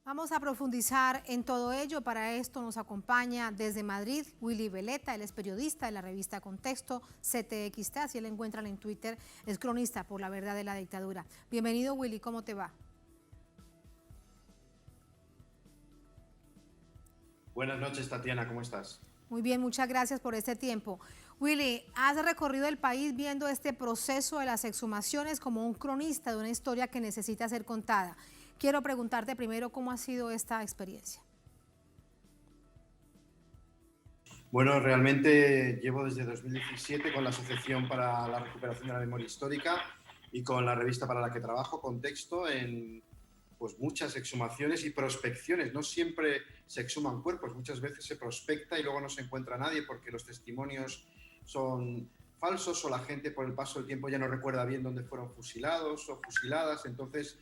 Vamos a profundizar en todo ello. Para esto nos acompaña desde Madrid Willy Veleta. Él es periodista de la revista Contexto, CTXT, así lo encuentran en Twitter, es cronista por la verdad de la dictadura. Bienvenido, Willy, ¿cómo te va? Buenas noches, Tatiana, ¿cómo estás? Muy bien, muchas gracias por este tiempo. Willy, has recorrido el país viendo este proceso de las exhumaciones como un cronista de una historia que necesita ser contada. Quiero preguntarte primero cómo ha sido esta experiencia. Bueno, realmente llevo desde 2017 con la Asociación para la Recuperación de la Memoria Histórica y con la revista para la que trabajo, Contexto, en pues muchas exhumaciones y prospecciones. No siempre se exhuman cuerpos, muchas veces se prospecta y luego no se encuentra nadie porque los testimonios son falsos o la gente por el paso del tiempo ya no recuerda bien dónde fueron fusilados o fusiladas. Entonces,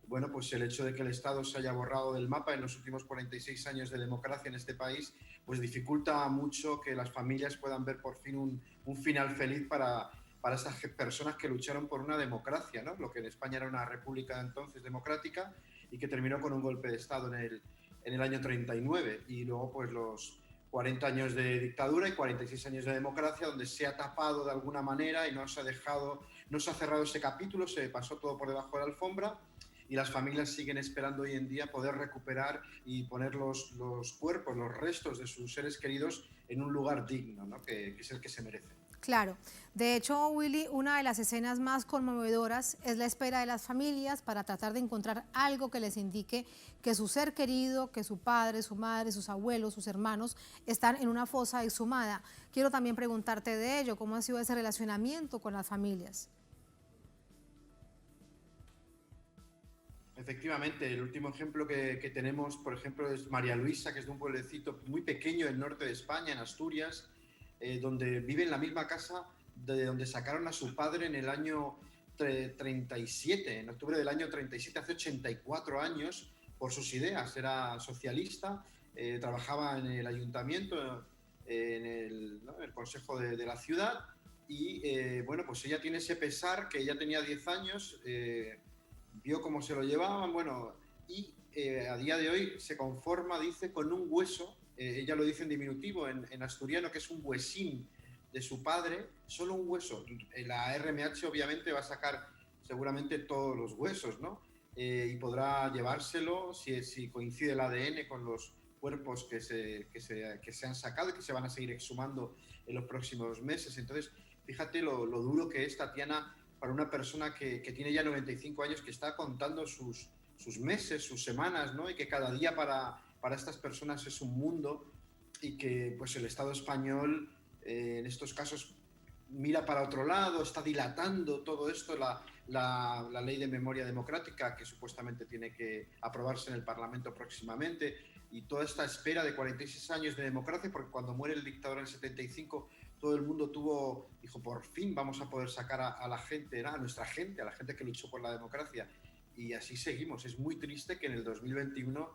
bueno, pues el hecho de que el Estado se haya borrado del mapa en los últimos 46 años de democracia en este país, pues dificulta mucho que las familias puedan ver por fin un final feliz para esas personas que lucharon por una democracia, ¿no? Lo que en España era una república entonces democrática y que terminó con un golpe de Estado en el año 39 y luego pues los 40 años de dictadura y 46 años de democracia donde se ha tapado de alguna manera y no se ha cerrado ese capítulo, se pasó todo por debajo de la alfombra y las familias siguen esperando hoy en día poder recuperar y poner los cuerpos, los restos de sus seres queridos en un lugar digno, ¿no? que es el que se merecen. Claro, de hecho, Willy, una de las escenas más conmovedoras es la espera de las familias para tratar de encontrar algo que les indique que su ser querido, que su padre, su madre, sus abuelos, sus hermanos están en una fosa exhumada. Quiero también preguntarte de ello, ¿cómo ha sido ese relacionamiento con las familias? Efectivamente, el último ejemplo que tenemos, por ejemplo, es María Luisa, que es de un pueblecito muy pequeño del norte de España, en Asturias, donde vive en la misma casa de donde sacaron a su padre en el año 37, en octubre del año 37, hace 84 años, por sus ideas. Era socialista, trabajaba en el ayuntamiento, ¿no? En el consejo de la ciudad, y bueno, pues ella tiene ese pesar que ella tenía 10 años, vio cómo se lo llevaban, bueno, y a día de hoy se conforma, dice, con un hueso, ella lo dice en diminutivo, en asturiano, que es un huesín de su padre, solo un hueso. La RMH obviamente va a sacar seguramente todos los huesos, ¿no? Y podrá llevárselo si coincide el ADN con los cuerpos que se han sacado y que se van a seguir exhumando en los próximos meses. Entonces, fíjate lo duro que es, Tatiana, para una persona que tiene ya 95 años, que está contando sus meses, sus semanas, ¿no? Y que cada día para estas personas es un mundo y que pues el Estado español en estos casos mira para otro lado, está dilatando todo esto, la ley de memoria democrática que supuestamente tiene que aprobarse en el Parlamento próximamente, y toda esta espera de 46 años de democracia, porque cuando muere el dictador en el 75, todo el mundo dijo, por fin vamos a poder sacar a la gente, a nuestra gente, a la gente que luchó por la democracia. Y así seguimos. Es muy triste que en el 2021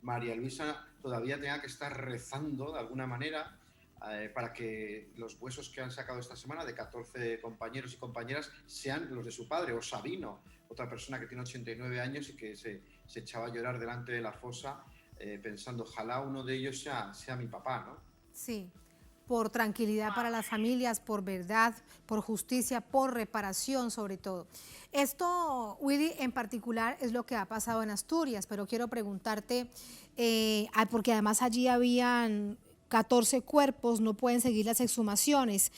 María Luisa todavía tenga que estar rezando de alguna manera para que los huesos que han sacado esta semana de 14 compañeros y compañeras sean los de su padre, o Sabino, otra persona que tiene 89 años y que se echaba a llorar delante de la fosa pensando, ojalá uno de ellos sea mi papá, ¿no? Sí, por tranquilidad para las familias, por verdad, por justicia, por reparación sobre todo. Esto, Willy, en particular es lo que ha pasado en Asturias, pero quiero preguntarte, porque además allí habían 14 cuerpos, no pueden seguir las exhumaciones.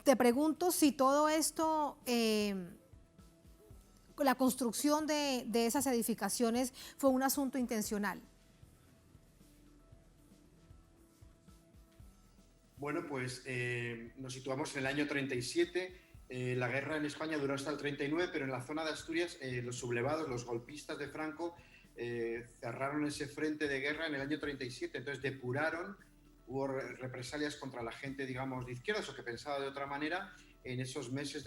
Te pregunto si todo esto, la construcción de esas edificaciones fue un asunto intencional. Bueno, pues nos situamos en el año 37. La guerra en España duró hasta el 39, pero en la zona de Asturias los sublevados, los golpistas de Franco, cerraron ese frente de guerra en el año 37. Entonces depuraron, hubo represalias contra la gente, digamos, de izquierdas o que pensaba de otra manera en esos meses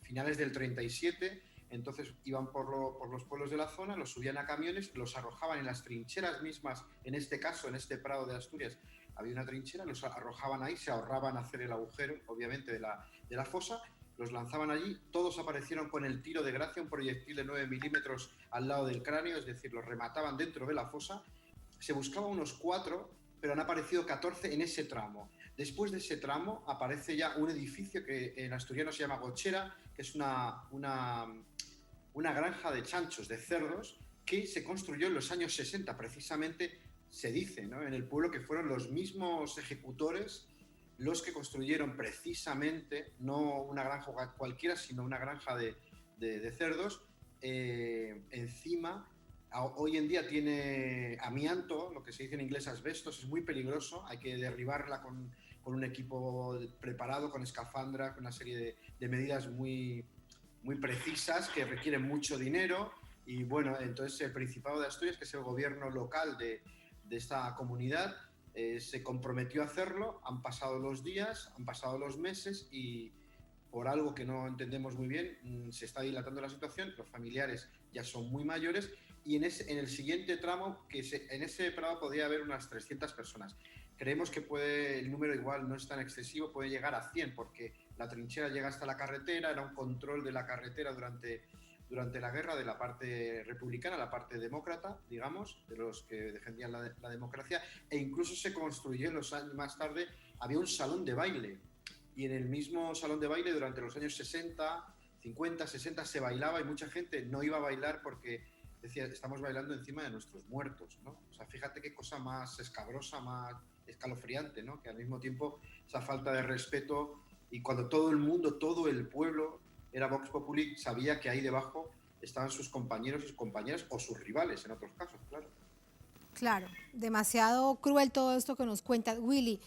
finales del 37. Entonces iban por los pueblos de la zona, los subían a camiones, los arrojaban en las trincheras mismas, en este caso, en este prado de Asturias, había una trinchera, los arrojaban ahí, se ahorraban hacer el agujero, obviamente, de la fosa, los lanzaban allí, todos aparecieron con el tiro de gracia, un proyectil de 9 milímetros al lado del cráneo, es decir, los remataban dentro de la fosa. Se buscaba unos 4, pero han aparecido 14 en ese tramo. Después de ese tramo aparece ya un edificio que en asturiano se llama Gochera, que es una granja de chanchos, de cerdos, que se construyó en los años 60, precisamente se dice, ¿no?, en el pueblo, que fueron los mismos ejecutores los que construyeron precisamente, no una granja cualquiera, sino una granja de cerdos. Encima, hoy en día tiene amianto, lo que se dice en inglés asbestos, es muy peligroso, hay que derribarla con un equipo preparado, con escafandra, con una serie de medidas muy precisas que requieren mucho dinero. Y bueno, entonces el Principado de Asturias, que es el gobierno local de esta comunidad, se comprometió a hacerlo. Han pasado los días, han pasado los meses y por algo que no entendemos muy bien, se está dilatando la situación. Los familiares ya son muy mayores y en el siguiente tramo, en ese tramo podría haber unas 300 personas. Creemos que el número igual no es tan excesivo, puede llegar a 100, porque la trinchera llega hasta la carretera, era un control de la carretera durante la guerra, de la parte republicana, la parte demócrata, digamos, de los que defendían la democracia, e incluso se construyó más tarde, había un salón de baile, y en el mismo salón de baile durante los años 60, 50, 60 se bailaba, y mucha gente no iba a bailar porque decía, estamos bailando encima de nuestros muertos, ¿no? O sea, fíjate qué cosa más escabrosa, más escalofriante, ¿no? Que al mismo tiempo esa falta de respeto, y cuando todo el mundo, todo el pueblo era Vox Populi, sabía que ahí debajo estaban sus compañeros, sus compañeras o sus rivales en otros casos, claro. Claro, demasiado cruel todo esto que nos cuenta Willy.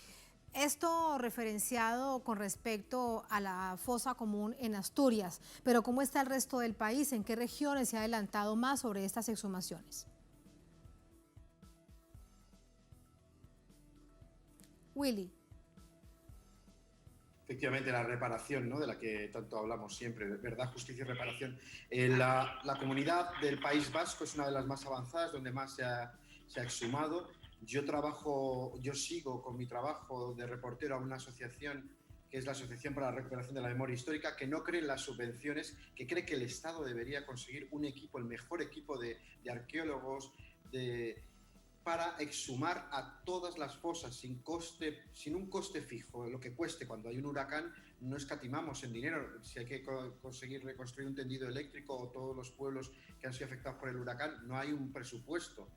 Esto referenciado con respecto a la fosa común en Asturias, pero ¿cómo está el resto del país? ¿En qué regiones se ha adelantado más sobre estas exhumaciones? Willy. Efectivamente, la reparación, ¿no?, de la que tanto hablamos siempre, verdad, justicia y reparación. La comunidad del País Vasco es una de las más avanzadas, donde más se ha exhumado. Yo sigo con mi trabajo de reportero a una asociación que es la Asociación para la Recuperación de la Memoria Histórica, que no cree en las subvenciones, que cree que el Estado debería conseguir un equipo, el mejor equipo de arqueólogos, para exhumar a todas las fosas sin un coste fijo, lo que cueste. Cuando hay un huracán no escatimamos en dinero. Si hay que conseguir reconstruir un tendido eléctrico o todos los pueblos que han sido afectados por el huracán, no hay un presupuesto.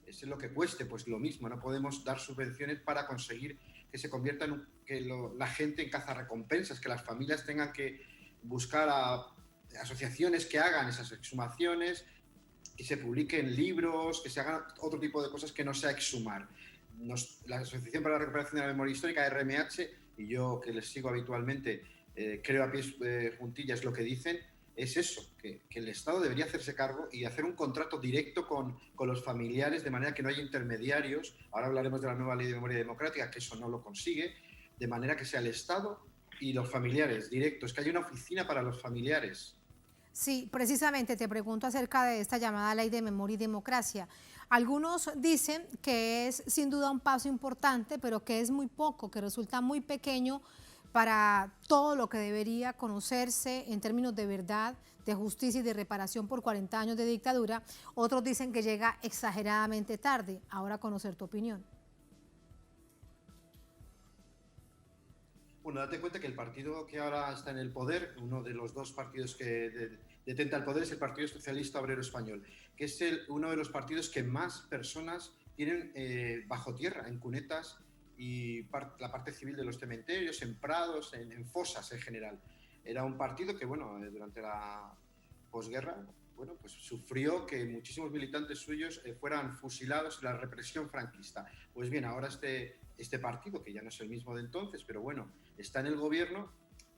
Es lo que cueste, pues lo mismo. No podemos dar subvenciones para conseguir que se convierta la gente en cazarrecompensas, que las familias tengan que buscar a asociaciones que hagan esas exhumaciones, que se publiquen libros, que se hagan otro tipo de cosas que no sea exhumar. La Asociación para la Recuperación de la Memoria Histórica, RMH, y yo que les sigo habitualmente, creo a pies juntillas lo que dicen, es eso, que el Estado debería hacerse cargo y hacer un contrato directo con los familiares, de manera que no haya intermediarios. Ahora hablaremos de la nueva Ley de Memoria Democrática, que eso no lo consigue, de manera que sea el Estado y los familiares directos, que haya una oficina para los familiares. Sí, precisamente te pregunto acerca de esta llamada Ley de Memoria y Democracia. Algunos dicen que es sin duda un paso importante, pero que es muy poco, que resulta muy pequeño para todo lo que debería conocerse en términos de verdad, de justicia y de reparación por 40 años de dictadura. Otros dicen que llega exageradamente tarde. Ahora conocer tu opinión. Bueno, date cuenta que el partido que ahora está en el poder, uno de los dos partidos que detenta el poder, es el Partido Socialista Obrero Español, que es uno de los partidos que más personas tienen bajo tierra, en cunetas, y la parte civil de los cementerios, en prados, en fosas en general. Era un partido que, bueno, durante la posguerra, bueno, pues sufrió que muchísimos militantes suyos fueran fusilados en la represión franquista. Pues bien, ahora este partido, que ya no es el mismo de entonces, pero bueno, está en el gobierno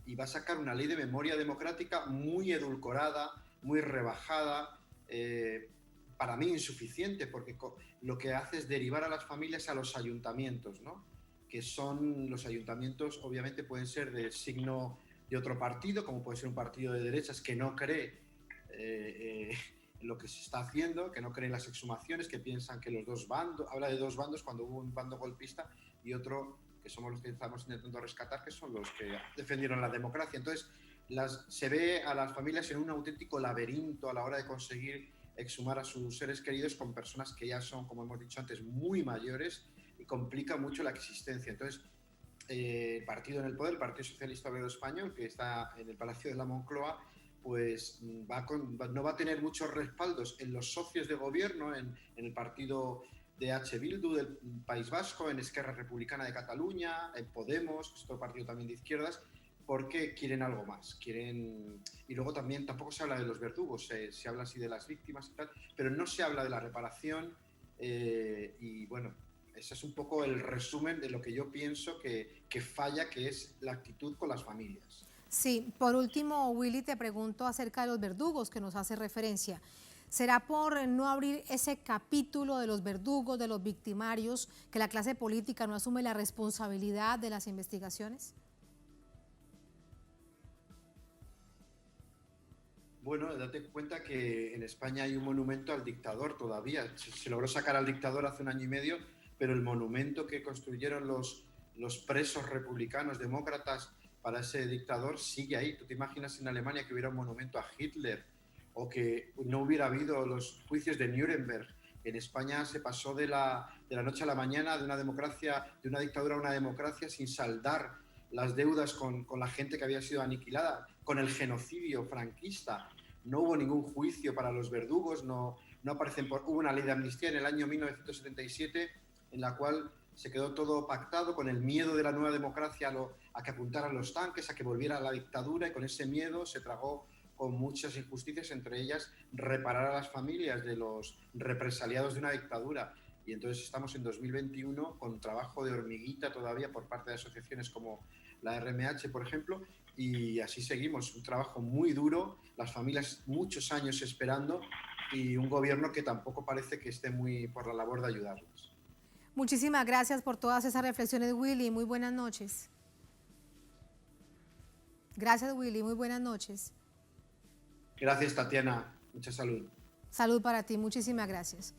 y va a sacar una ley de memoria democrática muy edulcorada, muy rebajada, para mí insuficiente, porque lo que hace es derivar a las familias a los ayuntamientos, ¿no? Que son los ayuntamientos, obviamente pueden ser de signo de otro partido, como puede ser un partido de derechas que no cree lo que se está haciendo, que no cree en las exhumaciones, que piensan que los dos bandos, habla de dos bandos cuando hubo un bando golpista y otro que somos los que estamos intentando rescatar, que son los que defendieron la democracia. Entonces, se ve a las familias en un auténtico laberinto a la hora de conseguir exhumar a sus seres queridos con personas que ya son, como hemos dicho antes, muy mayores y complica mucho la existencia. Entonces, el partido en el poder, el Partido Socialista Obrero Español, que está en el Palacio de la Moncloa, pues no va a tener muchos respaldos en los socios de gobierno, en el partido de H. Bildu del País Vasco, en Esquerra Republicana de Cataluña, en Podemos, que es otro partido también de izquierdas, porque quieren algo más. Y luego también tampoco se habla de los verdugos, se habla así de las víctimas y tal, pero no se habla de la reparación y bueno, ese es un poco el resumen de lo que yo pienso que falla, que es la actitud con las familias. Sí, por último, Willy, te pregunto acerca de los verdugos que nos hace referencia. ¿Será por no abrir ese capítulo de los verdugos, de los victimarios, que la clase política no asume la responsabilidad de las investigaciones? Bueno, date cuenta que en España hay un monumento al dictador todavía. Se logró sacar al dictador hace 1 año y medio, pero el monumento que construyeron los presos republicanos, demócratas, para ese dictador sigue ahí. ¿Tú te imaginas en Alemania que hubiera un monumento a Hitler o que no hubiera habido los juicios de Nuremberg? En España se pasó de la noche a la mañana de una democracia, de una dictadura a una democracia sin saldar las deudas con la gente que había sido aniquilada, con el genocidio franquista. No hubo ningún juicio para los verdugos, no aparecen hubo una ley de amnistía en el año 1977 en la cual se quedó todo pactado con el miedo de la nueva democracia a que apuntaran los tanques, a que volviera la dictadura, y con ese miedo se tragó con muchas injusticias, entre ellas reparar a las familias de los represaliados de una dictadura. Y entonces estamos en 2021 con trabajo de hormiguita todavía por parte de asociaciones como la RMH, por ejemplo, y así seguimos, un trabajo muy duro, las familias muchos años esperando y un gobierno que tampoco parece que esté muy por la labor de ayudarlos. Muchísimas gracias por todas esas reflexiones, Willy. Muy buenas noches. Gracias, Willy. Muy buenas noches. Gracias, Tatiana. Mucha salud. Salud para ti. Muchísimas gracias.